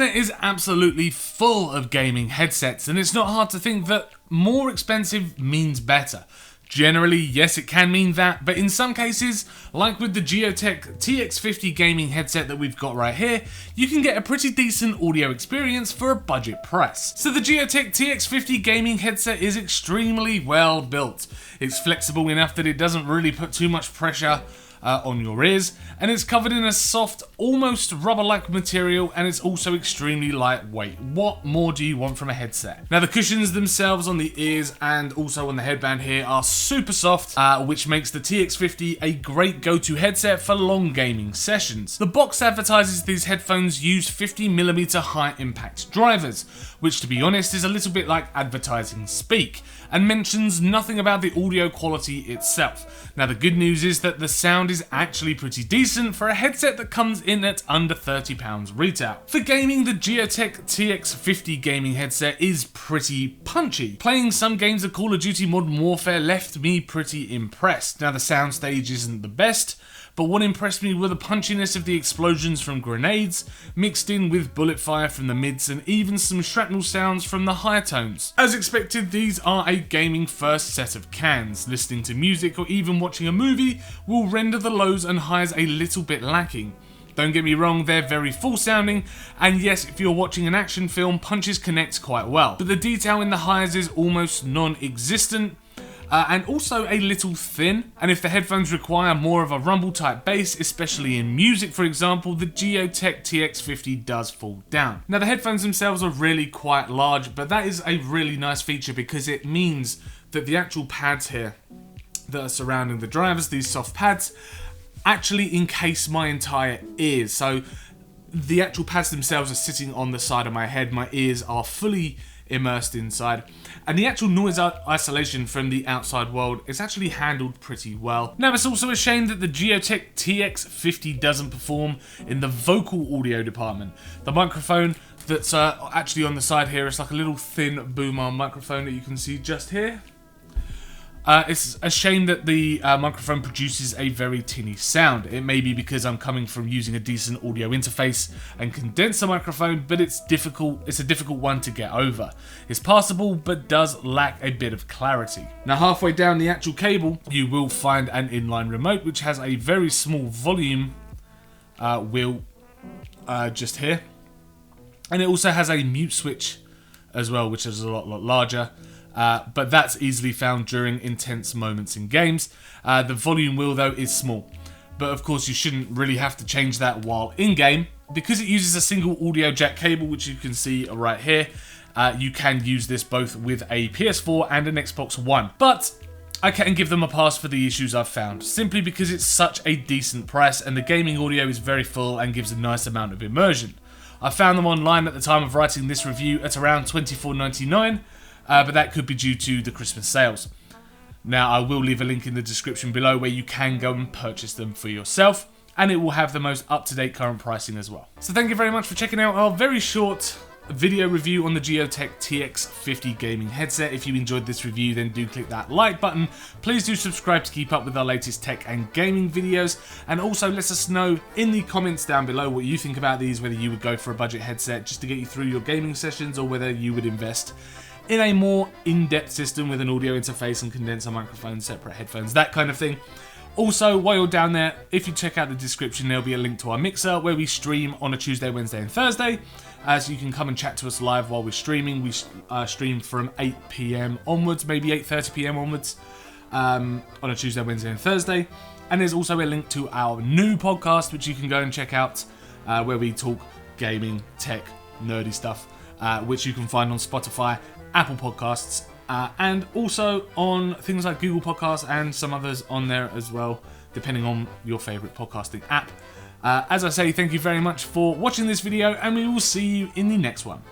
internet is absolutely full of gaming headsets, and it's not hard to think that more expensive means better. Generally, yes, it can mean that, but in some cases, like with the Giotech TX50 Gaming Headset that we've got right here, you can get a pretty decent audio experience for a budget price. So the Giotech TX50 Gaming Headset is extremely well built. It's flexible enough that it doesn't really put too much pressure on your ears, and it's covered in a soft, almost rubber-like material, and it's also extremely lightweight. What more do you want from a headset? Now, the cushions themselves on the ears and also on the headband here are super soft, which makes the TX50 a great go-to headset for long gaming sessions. The box advertises these headphones use 50mm high-impact drivers, which, to be honest, is a little bit like advertising speak, and mentions nothing about the audio quality itself. Now, the good news is that the sound is actually pretty decent for a headset that comes in at under £30 retail. For gaming, the Giotech TX50 Gaming Headset is pretty punchy. Playing some games of Call of Duty Modern Warfare left me pretty impressed. Now, the soundstage isn't the best, but what impressed me were the punchiness of the explosions from grenades, mixed in with bullet fire from the mids and even some shrapnel sounds from the higher tones. As expected, these are a gaming first set of cans. Listening to music or even watching a movie will render the lows and highs a little bit lacking. Don't get me wrong, they're very full sounding, and yes, if you're watching an action film, punches connect quite well, but the detail in the highs is almost non-existent, and also a little thin, and if the headphones require more of a rumble type bass, especially in music for example, the Giotech TX50 does fall down. Now, the headphones themselves are really quite large, but that is a really nice feature because it means that the actual pads here that are surrounding the drivers, these soft pads, actually encase my entire ears. So the actual pads themselves are sitting on the side of my head, my ears are fully immersed inside, and the actual noise isolation from the outside world is actually handled pretty well. Now, it's also a shame that the Giotech TX50 doesn't perform in the vocal audio department. The microphone that's actually on the side here is like a little thin boom arm microphone that you can see just here. It's a shame that the microphone produces a very tinny sound. It may be because I'm coming from using a decent audio interface and condenser microphone, but it's a difficult one to get over. It's passable, but does lack a bit of clarity. Now, halfway down the actual cable, you will find an inline remote, which has a very small volume wheel just here. And it also has a mute switch as well, which is a lot larger. But that's easily found during intense moments in games. The volume wheel though is small, but of course you shouldn't really have to change that while in game because it uses a single audio jack cable, which you can see right here. You can use this both with a PS4 and an Xbox One, but I can give them a pass for the issues I've found, simply because it's such a decent price and the gaming audio is very full and gives a nice amount of immersion. I found them online at the time of writing this review at around $24.99. But that could be due to the Christmas sales. Now, I will leave a link in the description below where you can go and purchase them for yourself, and it will have the most up-to-date current pricing as well. So thank you very much for checking out our very short video review on the Giotech TX50 Gaming Headset. If you enjoyed this review, then do click that like button. Please do subscribe to keep up with our latest tech and gaming videos, and also let us know in the comments down below what you think about these, whether you would go for a budget headset just to get you through your gaming sessions, or whether you would invest in a more in-depth system with an audio interface and condenser microphone, separate headphones, that kind of thing. Also, while you're down there, if you check out the description, there'll be a link to our Mixer where we stream on a Tuesday, Wednesday and Thursday. So you can come and chat to us live while we're streaming. We stream from 8 PM onwards, maybe 8:30 PM onwards on a Tuesday, Wednesday and Thursday. And there's also a link to our new podcast, which you can go and check out, where we talk gaming, tech, nerdy stuff, which you can find on Spotify, Apple Podcasts, and also on things like Google Podcasts and some others on there as well, depending on your favourite podcasting app. As I say, thank you very much for watching this video, and we will see you in the next one.